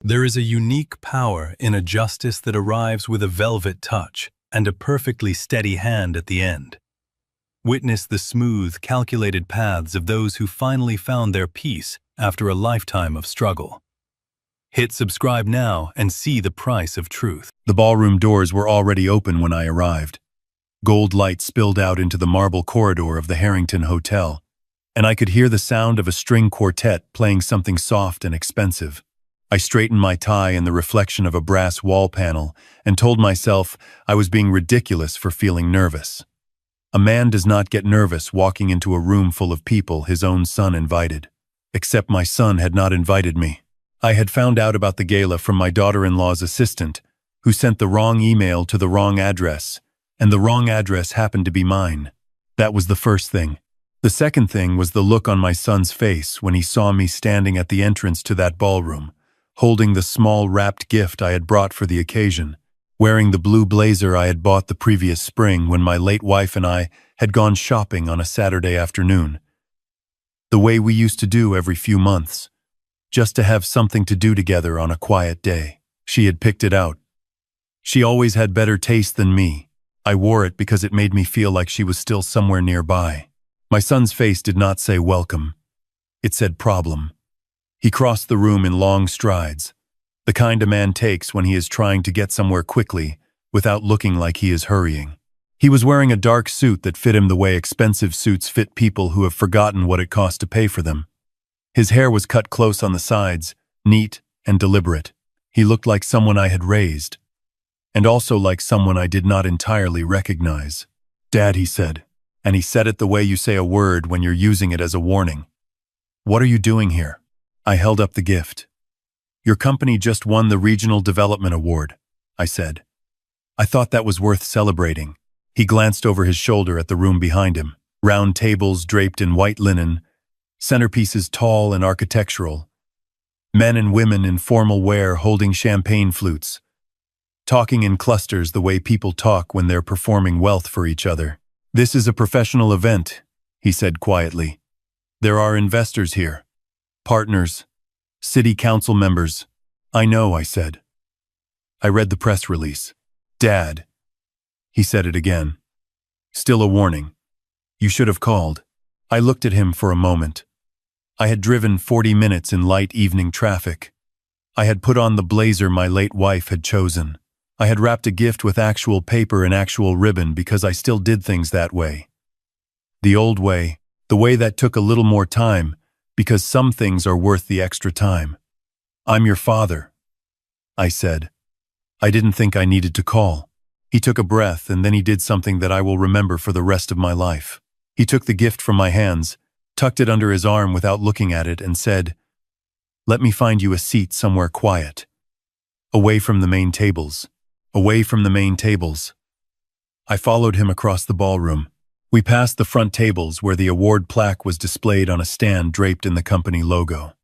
There is a unique power in a justice that arrives with a velvet touch and a perfectly steady hand at the end. Witness the smooth, calculated paths of those who finally found their peace after a lifetime of struggle. Hit subscribe now and see the price of truth. The ballroom doors were already open when I arrived. Gold light spilled out into the marble corridor of the Harrington Hotel, and I could hear the sound of a string quartet playing something soft and expensive. I straightened my tie in the reflection of a brass wall panel and told myself I was being ridiculous for feeling nervous. A man does not get nervous walking into a room full of people his own son invited. Except my son had not invited me. I had found out about the gala from my daughter-in-law's assistant, who sent the wrong email to the wrong address, and the wrong address happened to be mine. That was the first thing. The second thing was the look on my son's face when he saw me standing at the entrance to that ballroom, holding the small wrapped gift I had brought for the occasion, wearing the blue blazer I had bought the previous spring when my late wife and I had gone shopping on a Saturday afternoon. The way we used to do every few months, just to have something to do together on a quiet day. She had picked it out. She always had better taste than me. I wore it because it made me feel like she was still somewhere nearby. My son's face did not say welcome. It said problem. He crossed the room in long strides, the kind a man takes when he is trying to get somewhere quickly without looking like he is hurrying. He was wearing a dark suit that fit him the way expensive suits fit people who have forgotten what it costs to pay for them. His hair was cut close on the sides, neat and deliberate. He looked like someone I had raised, and also like someone I did not entirely recognize. "Dad," he said, and he said it the way you say a word when you're using it as a warning. "What are you doing here?" I held up the gift. "Your company just won the Regional Development Award," I said. I thought that was worth celebrating. He glanced over his shoulder at the room behind him. Round tables draped in white linen, centerpieces tall and architectural, men and women in formal wear holding champagne flutes, talking in clusters the way people talk when they're performing wealth for each other. "This is a professional event," he said quietly. "There are investors here, partners, city council members." "I know," I said. I read the press release. "Dad," he said it again. "Still a warning. You should have called." I looked at him for a moment. I had driven 40 minutes in light evening traffic. I had put on the blazer my late wife had chosen. I had wrapped a gift with actual paper and actual ribbon because I still did things that way. The old way, the way that took a little more time, because some things are worth the extra time. "I'm your father," I said. I didn't think I needed to call. He took a breath and then he did something that I will remember for the rest of my life. He took the gift from my hands, tucked it under his arm without looking at it, and said, "Let me find you a seat somewhere quiet. Away from the main tables. Away from the main tables." I followed him across the ballroom. We passed the front tables where the award plaque was displayed on a stand draped in the company logo.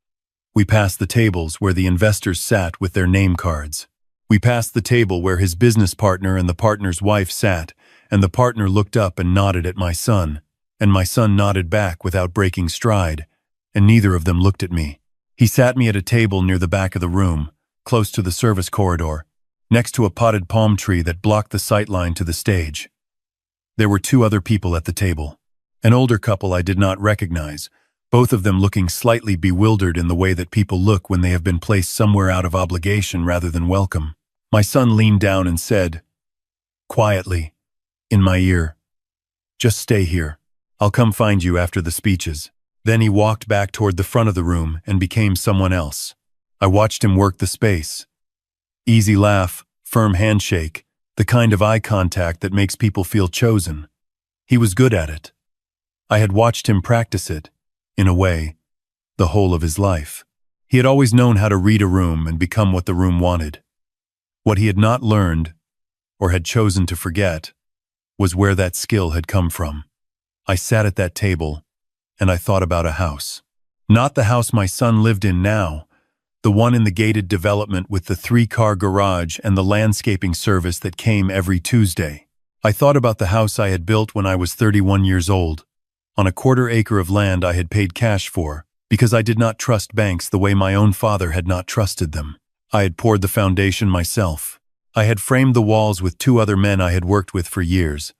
We passed the tables where the investors sat with their name cards. We passed the table where his business partner and the partner's wife sat, and the partner looked up and nodded at my son, and my son nodded back without breaking stride, and neither of them looked at me. He sat me at a table near the back of the room, close to the service corridor, next to a potted palm tree that blocked the sightline to the stage. There were two other people at the table, an older couple I did not recognize, both of them looking slightly bewildered in the way that people look when they have been placed somewhere out of obligation rather than welcome. My son leaned down and said, quietly, in my ear, "Just stay here. I'll come find you after the speeches." Then he walked back toward the front of the room and became someone else. I watched him work the space. Easy laugh, firm handshake, the kind of eye contact that makes people feel chosen. He was good at it. I had watched him practice it, in a way, the whole of his life. He had always known how to read a room and become what the room wanted. What he had not learned, or had chosen to forget, was where that skill had come from. I sat at that table, and I thought about a house. Not the house my son lived in now, the one in the gated development with the 3-car garage and the landscaping service that came every Tuesday. I thought about the house I had built when I was 31 years old, on a 1/4 acre of land I had paid cash for, because I did not trust banks the way my own father had not trusted them. I had poured the foundation myself. I had framed the walls with two other men I had worked with for years,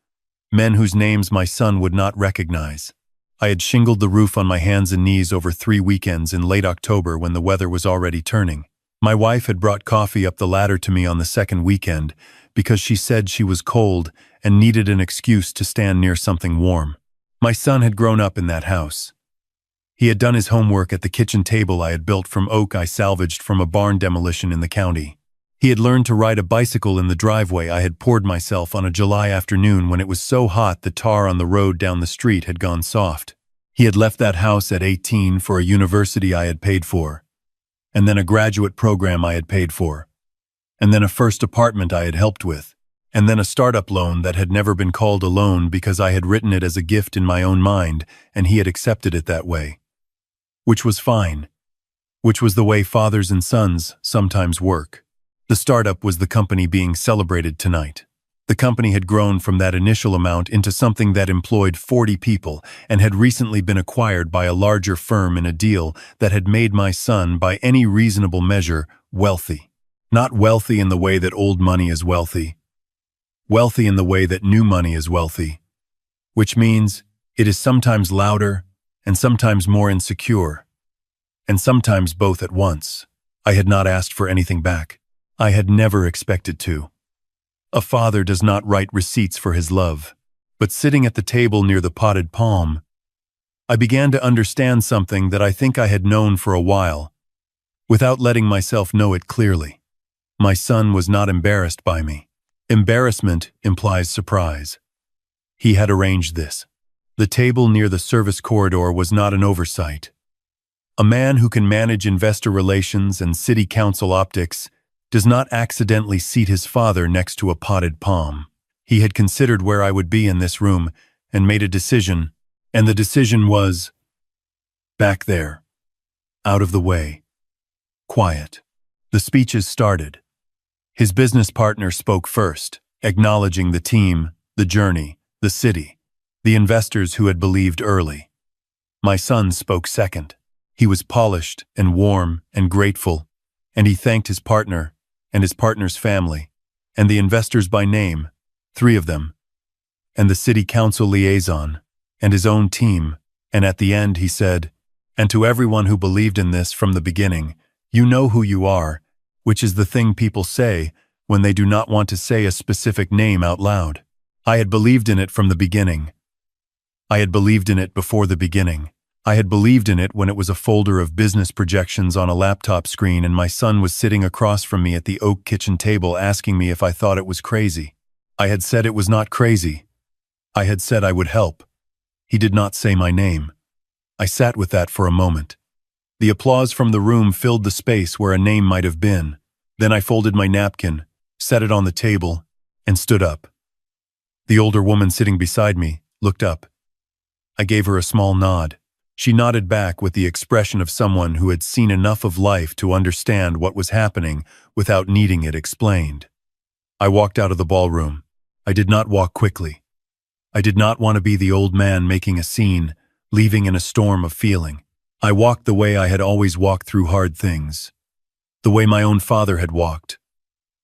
men whose names my son would not recognize. I had shingled the roof on my hands and knees over 3 weekends in late October when the weather was already turning. My wife had brought coffee up the ladder to me on the second weekend because she said she was cold and needed an excuse to stand near something warm. My son had grown up in that house. He had done his homework at the kitchen table I had built from oak I salvaged from a barn demolition in the county. He had learned to ride a bicycle in the driveway I had poured myself on a July afternoon when it was so hot the tar on the road down the street had gone soft. He had left that house at 18 for a university I had paid for, and then a graduate program I had paid for, and then a first apartment I had helped with, and then a startup loan that had never been called a loan because I had written it as a gift in my own mind and he had accepted it that way. Which was fine. Which was the way fathers and sons sometimes work. The startup was the company being celebrated tonight. The company had grown from that initial amount into something that employed 40 people and had recently been acquired by a larger firm in a deal that had made my son, by any reasonable measure, wealthy. Not wealthy in the way that old money is wealthy. Wealthy in the way that new money is wealthy. Which means it is sometimes louder and sometimes more insecure, and sometimes both at once. I had not asked for anything back. I had never expected to. A father does not write receipts for his love, but sitting at the table near the potted palm, I began to understand something that I think I had known for a while, without letting myself know it clearly. My son was not embarrassed by me. Embarrassment implies surprise. He had arranged this. The table near the service corridor was not an oversight. A man who can manage investor relations and city council optics does not accidentally seat his father next to a potted palm. He had considered where I would be in this room and made a decision, and the decision was back there, out of the way, quiet. The speeches started. His business partner spoke first, acknowledging the team, the journey, the city, the investors who had believed early. My son spoke second. He was polished and warm and grateful, and he thanked his partner and his partner's family, and the investors by name, 3 of them, and the city council liaison, and his own team, and at the end he said, "And to everyone who believed in this from the beginning, you know who you are," which is the thing people say when they do not want to say a specific name out loud. I had believed in it from the beginning. I had believed in it before the beginning. I had believed in it when it was a folder of business projections on a laptop screen and my son was sitting across from me at the oak kitchen table asking me if I thought it was crazy. I had said it was not crazy. I had said I would help. He did not say my name. I sat with that for a moment. The applause from the room filled the space where a name might have been. Then I folded my napkin, set it on the table, and stood up. The older woman sitting beside me looked up. I gave her a small nod. She nodded back with the expression of someone who had seen enough of life to understand what was happening without needing it explained. I walked out of the ballroom. I did not walk quickly. I did not want to be the old man making a scene, leaving in a storm of feeling. I walked the way I had always walked through hard things. The way my own father had walked.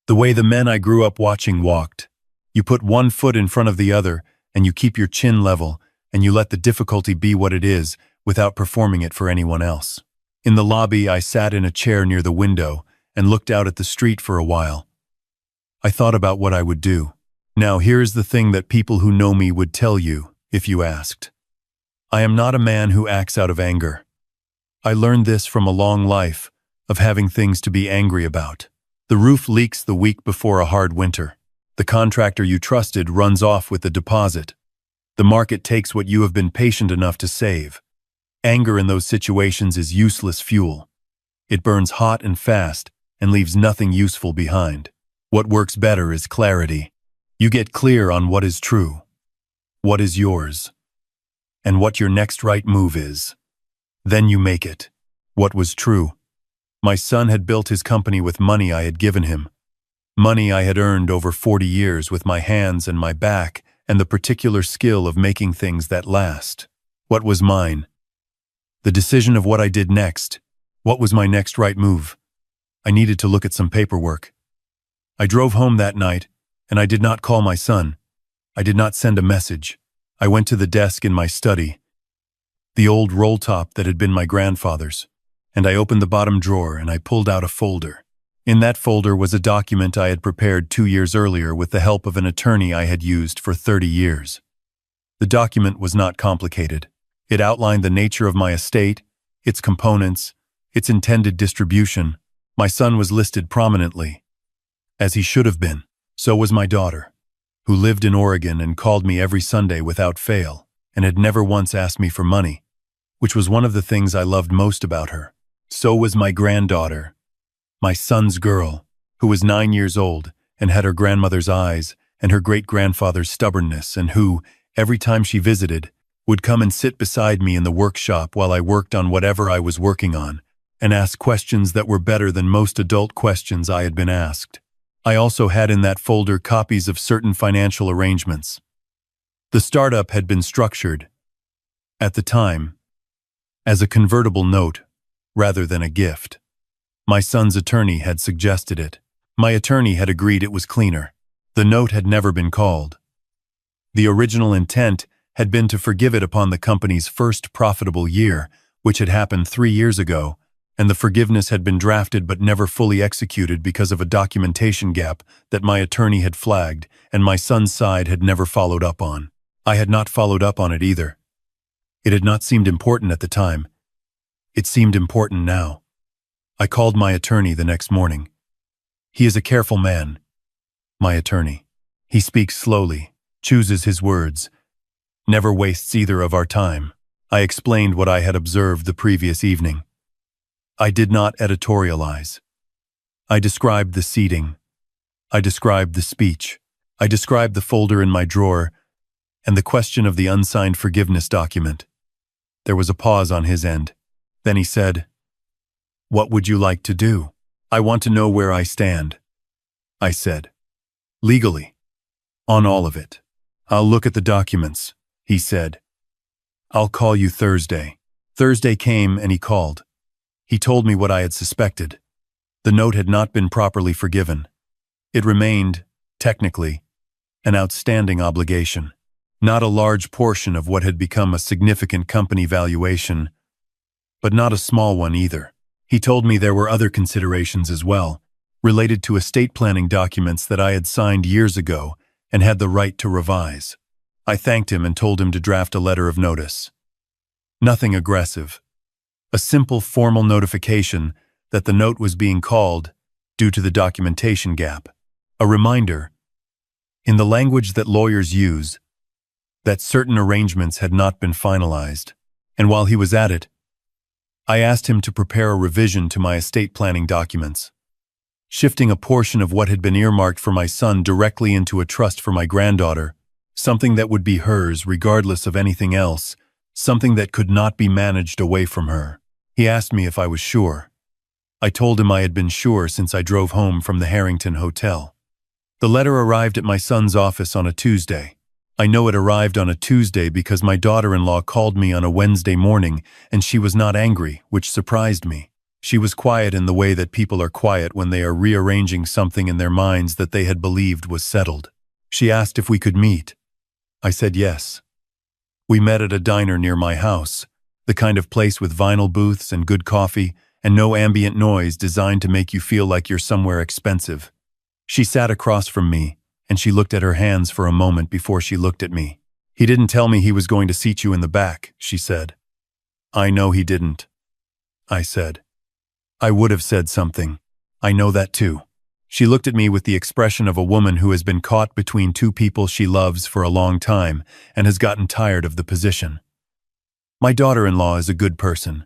The way the men I grew up watching walked. You put one foot in front of the other, and you keep your chin level, and you let the difficulty be what it is, without performing it for anyone else. In the lobby, I sat in a chair near the window and looked out at the street for a while. I thought about what I would do. Now, here's the thing that people who know me would tell you, if you asked. I am not a man who acts out of anger. I learned this from a long life of having things to be angry about. The roof leaks the week before a hard winter. The contractor you trusted runs off with the deposit. The market takes what you have been patient enough to save. Anger in those situations is useless fuel. It burns hot and fast and leaves nothing useful behind. What works better is clarity. You get clear on what is true, what is yours, and what your next right move is. Then you make it. What was true? My son had built his company with money I had given him. Money I had earned over 40 years with my hands and my back and the particular skill of making things that last. What was mine? The decision of what I did next. What was my next right move? I needed to look at some paperwork. I drove home that night, and I did not call my son. I did not send a message. I went to the desk in my study, the old roll top that had been my grandfather's, and I opened the bottom drawer and I pulled out a folder. In that folder was a document I had prepared 2 years earlier with the help of an attorney I had used for 30 years. The document was not complicated. It outlined the nature of my estate, its components, its intended distribution. My son was listed prominently, as he should have been. So was my daughter, who lived in Oregon and called me every Sunday without fail, and had never once asked me for money, which was one of the things I loved most about her. So was my granddaughter, my son's girl, who was 9 years old and had her grandmother's eyes and her great-grandfather's stubbornness, and who, every time she visited, would come and sit beside me in the workshop while I worked on whatever I was working on, and ask questions that were better than most adult questions I had been asked. I also had in that folder copies of certain financial arrangements. The startup had been structured, at the time, as a convertible note rather than a gift. My son's attorney had suggested it. My attorney had agreed it was cleaner. The note had never been called. The original intent had been to forgive it upon the company's first profitable year, which had happened 3 years ago, and the forgiveness had been drafted but never fully executed because of a documentation gap that my attorney had flagged and my son's side had never followed up on. I had not followed up on it either. It had not seemed important at the time. It seemed important now. I called my attorney the next morning. He is a careful man, my attorney. He speaks slowly, chooses his words, never wastes either of our time. I explained what I had observed the previous evening. I did not editorialize. I described the seating. I described the speech. I described the folder in my drawer and the question of the unsigned forgiveness document. There was a pause on his end. Then he said, "What would you like to do?" "I want to know where I stand," I said. "Legally. On all of it." "I'll look at the documents," he said. "I'll call you Thursday." Thursday came and he called. He told me what I had suspected. The note had not been properly forgiven. It remained, technically, an outstanding obligation. Not a large portion of what had become a significant company valuation, but not a small one either. He told me there were other considerations as well, related to estate planning documents that I had signed years ago and had the right to revise. I thanked him and told him to draft a letter of notice. Nothing aggressive. A simple formal notification that the note was being called due to the documentation gap. A reminder, in the language that lawyers use, that certain arrangements had not been finalized. And while he was at it, I asked him to prepare a revision to my estate planning documents, shifting a portion of what had been earmarked for my son directly into a trust for my granddaughter, something that would be hers regardless of anything else, something that could not be managed away from her. He asked me if I was sure. I told him I had been sure since I drove home from the Harrington Hotel. The letter arrived at my son's office on a Tuesday. I know it arrived on a Tuesday because my daughter-in-law called me on a Wednesday morning and she was not angry, which surprised me. She was quiet in the way that people are quiet when they are rearranging something in their minds that they had believed was settled. She asked if we could meet. I said yes. We met at a diner near my house, the kind of place with vinyl booths and good coffee and no ambient noise designed to make you feel like you're somewhere expensive. She sat across from me, and she looked at her hands for a moment before she looked at me. "He didn't tell me he was going to seat you in the back," she said. "I know he didn't," I said. "I would have said something. I know that too." She looked at me with the expression of a woman who has been caught between two people she loves for a long time and has gotten tired of the position. My daughter-in-law is a good person.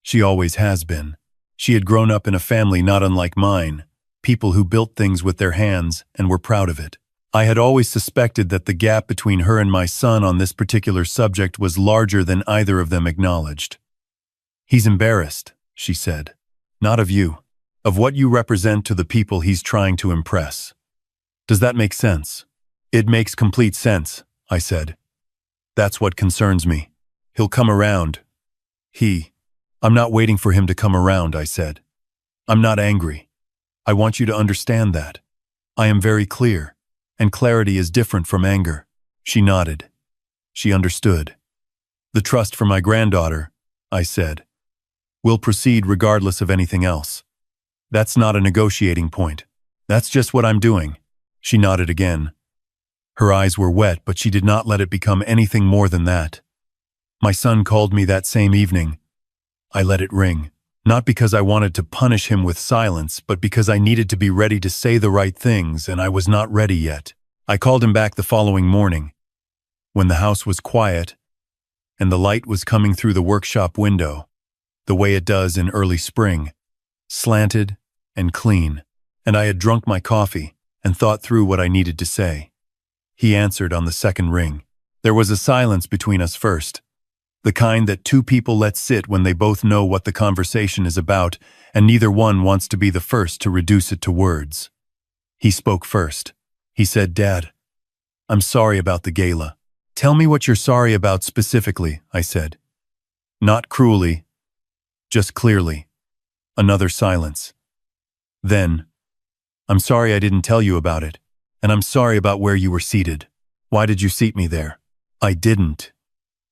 She always has been. She had grown up in a family not unlike mine, people who built things with their hands and were proud of it. I had always suspected that the gap between her and my son on this particular subject was larger than either of them acknowledged. "He's embarrassed," she said. "Not of you. Of what you represent to the people he's trying to impress. Does that make sense?" "It makes complete sense," I said. "That's what concerns me. He'll come around." I'm not waiting for him to come around," I said. I'm not angry. I want you to understand that. I am very clear, and clarity is different from anger. She nodded. She understood. The trust for my granddaughter, I said, will proceed regardless of anything else. That's not a negotiating point. That's just what I'm doing. She nodded again. Her eyes were wet, but she did not let it become anything more than that. My son called me that same evening. I let it ring, not because I wanted to punish him with silence, but because I needed to be ready to say the right things, and I was not ready yet. I called him back the following morning, when the house was quiet, and the light was coming through the workshop window, the way it does in early spring, slanted and clean, and I had drunk my coffee and thought through what I needed to say. He answered on the second ring. There was a silence between us first, the kind that two people let sit when they both know what the conversation is about, and neither one wants to be the first to reduce it to words. He spoke first. He said, "Dad, I'm sorry about the gala." "Tell me what you're sorry about specifically," I said. "Not cruelly, just clearly." Another silence. Then, "I'm sorry I didn't tell you about it, and I'm sorry about where you were seated. Why did you seat me there?" "I didn't."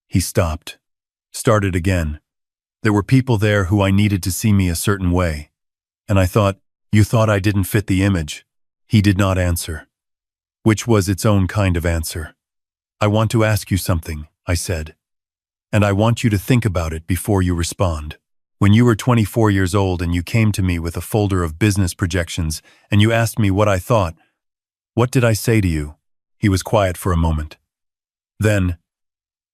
He stopped. Started again. "There were people there who I needed to see me a certain way. And I thought, you thought I didn't fit the image." He did not answer, which was its own kind of answer. "I want to ask you something," I said. "And I want you to think about it before you respond. When you were 24 years old and you came to me with a folder of business projections and you asked me what I thought, what did I say to you?" He was quiet for a moment. Then,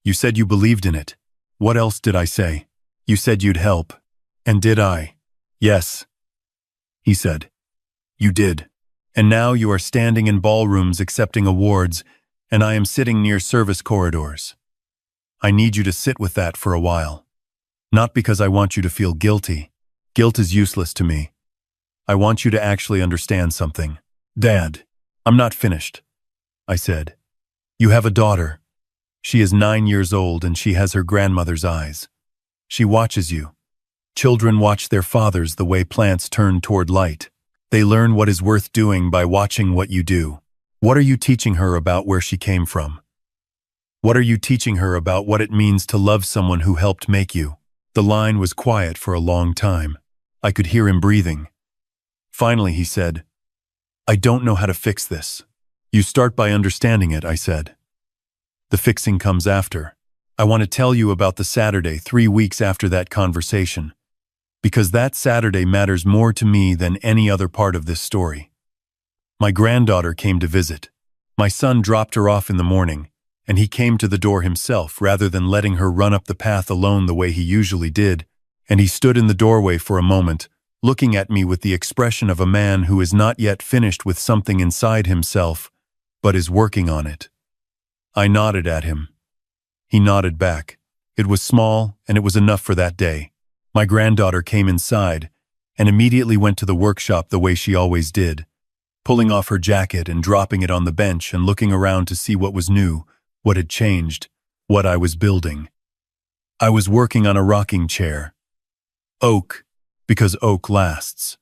"You said you believed in it. What else did I say?" "You said you'd help." "And did I?" "Yes." He said, "You did. And now you are standing in ballrooms accepting awards, and I am sitting near service corridors. I need you to sit with that for a while. Not because I want you to feel guilty. Guilt is useless to me. I want you to actually understand something." "Dad, I'm not finished," I said. "You have a daughter. She is 9 years old and she has her grandmother's eyes. She watches you. Children watch their fathers the way plants turn toward light. They learn what is worth doing by watching what you do. What are you teaching her about where she came from? What are you teaching her about what it means to love someone who helped make you?" The line was quiet for a long time. I could hear him breathing. Finally, he said, "I don't know how to fix this." "You start by understanding it," I said. "The fixing comes after. I want to tell you about the Saturday 3 weeks after that conversation, because that Saturday matters more to me than any other part of this story. My granddaughter came to visit. My son dropped her off in the morning, and he came to the door himself rather than letting her run up the path alone the way he usually did, and he stood in the doorway for a moment, looking at me with the expression of a man who is not yet finished with something inside himself, but is working on it. I nodded at him. He nodded back. It was small, and it was enough for that day. My granddaughter came inside, and immediately went to the workshop the way she always did, pulling off her jacket and dropping it on the bench and looking around to see what was new, what had changed, what I was building. I was working on a rocking chair. Oak, because oak lasts.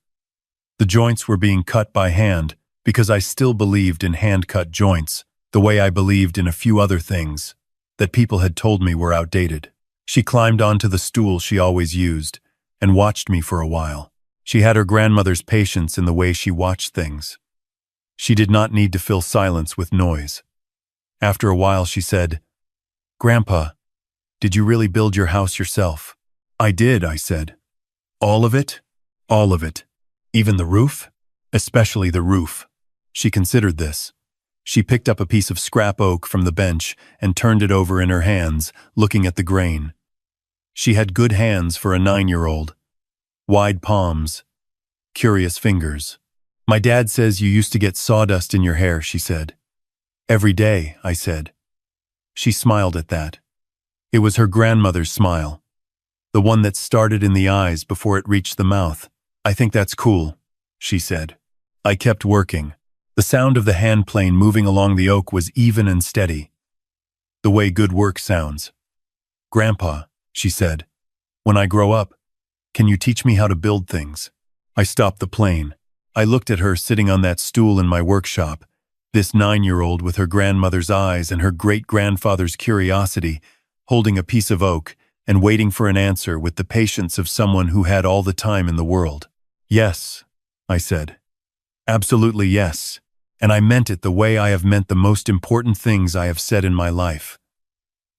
The joints were being cut by hand because I still believed in hand-cut joints, the way I believed in a few other things that people had told me were outdated. She climbed onto the stool she always used and watched me for a while. She had her grandmother's patience in the way she watched things. She did not need to fill silence with noise. After a while she said, "Grandpa, did you really build your house yourself?" "I did," I said. "All of it?" "All of it. Even the roof?" "Especially the roof." She considered this. She picked up a piece of scrap oak from the bench and turned it over in her hands, looking at the grain. She had good hands for a 9-year-old. Wide palms. Curious fingers. "My dad says you used to get sawdust in your hair," she said. "Every day," I said. She smiled at that. It was her grandmother's smile, the one that started in the eyes before it reached the mouth. "I think that's cool," she said. I kept working. The sound of the hand plane moving along the oak was even and steady, the way good work sounds. "Grandpa," she said, "when I grow up, can you teach me how to build things?" I stopped the plane. I looked at her sitting on that stool in my workshop, this 9-year-old with her grandmother's eyes and her great-grandfather's curiosity, holding a piece of oak and waiting for an answer with the patience of someone who had all the time in the world. "Yes," I said. "Absolutely yes." And I meant it the way I have meant the most important things I have said in my life.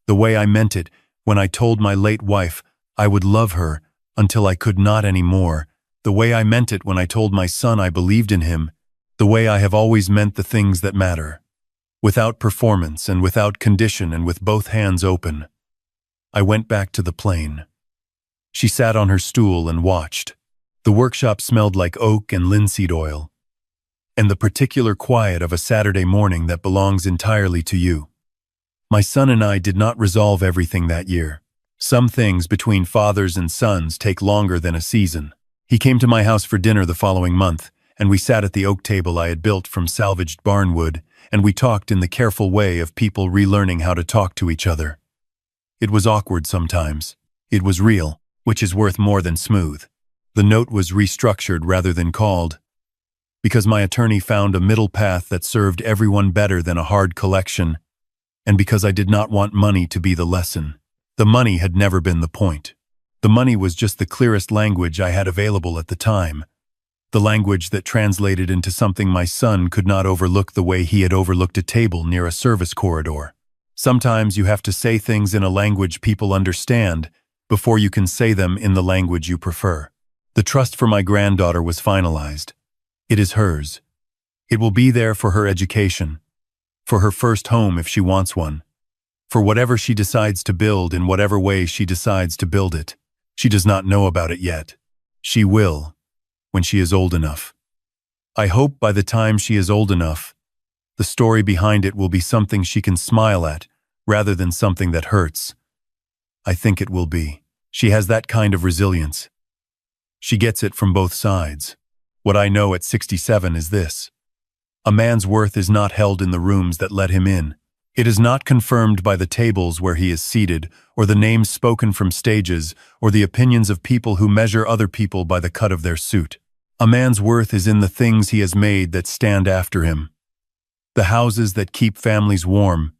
The way I meant it when I told my late wife I would love her until I could not anymore. The way I meant it when I told my son I believed in him. The way I have always meant the things that matter. Without performance and without condition and with both hands open. I went back to the plane. She sat on her stool and watched. The workshop smelled like oak and linseed oil, and the particular quiet of a Saturday morning that belongs entirely to you. My son and I did not resolve everything that year. Some things between fathers and sons take longer than a season. He came to my house for dinner the following month, and we sat at the oak table I had built from salvaged barnwood, and we talked in the careful way of people relearning how to talk to each other. It was awkward sometimes. It was real, which is worth more than smooth. The note was restructured rather than called, because my attorney found a middle path that served everyone better than a hard collection, and because I did not want money to be the lesson. The money had never been the point. The money was just the clearest language I had available at the time, the language that translated into something my son could not overlook the way he had overlooked a table near a service corridor. Sometimes you have to say things in a language people understand before you can say them in the language you prefer. The trust for my granddaughter was finalized. It is hers. It will be there for her education, for her first home if she wants one, for whatever she decides to build in whatever way she decides to build it. She does not know about it yet. She will, when she is old enough. I hope by the time she is old enough, the story behind it will be something she can smile at rather than something that hurts. I think it will be. She has that kind of resilience. She gets it from both sides. What I know at 67 is this: a man's worth is not held in the rooms that let him in. It is not confirmed by the tables where he is seated, or the names spoken from stages, or the opinions of people who measure other people by the cut of their suit. A man's worth is in the things he has made that stand after him. The houses that keep families warm.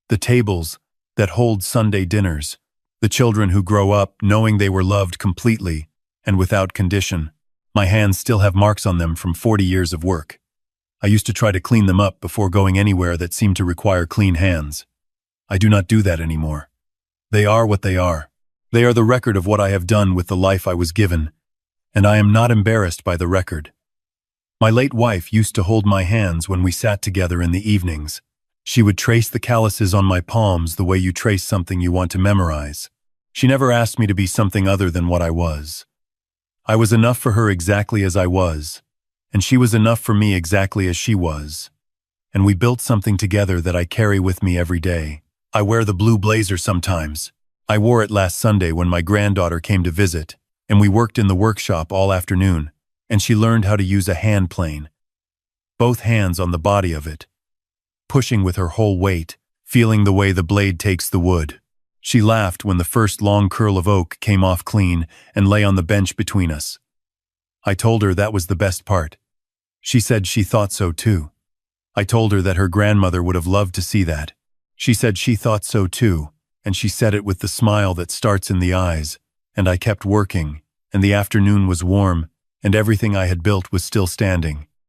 The tables that hold Sunday dinners. The children who grow up knowing they were loved completely and without condition. My hands still have marks on them from 40 years of work. I used to try to clean them up before going anywhere that seemed to require clean hands. I do not do that anymore. They are what they are. They are the record of what I have done with the life I was given, and I am not embarrassed by the record. My late wife used to hold my hands when we sat together in the evenings. She would trace the calluses on my palms the way you trace something you want to memorize. She never asked me to be something other than what I was. I was enough for her exactly as I was, and she was enough for me exactly as she was. And we built something together that I carry with me every day. I wear the blue blazer sometimes. I wore it last Sunday when my granddaughter came to visit, and we worked in the workshop all afternoon, and she learned how to use a hand plane. Both hands on the body of it, pushing with her whole weight, feeling the way the blade takes the wood. She laughed when the first long curl of oak came off clean and lay on the bench between us. I told her that was the best part. She said she thought so too. I told her that her grandmother would have loved to see that. She said she thought so too, and she said it with the smile that starts in the eyes, and I kept working, and the afternoon was warm, and everything I had built was still standing.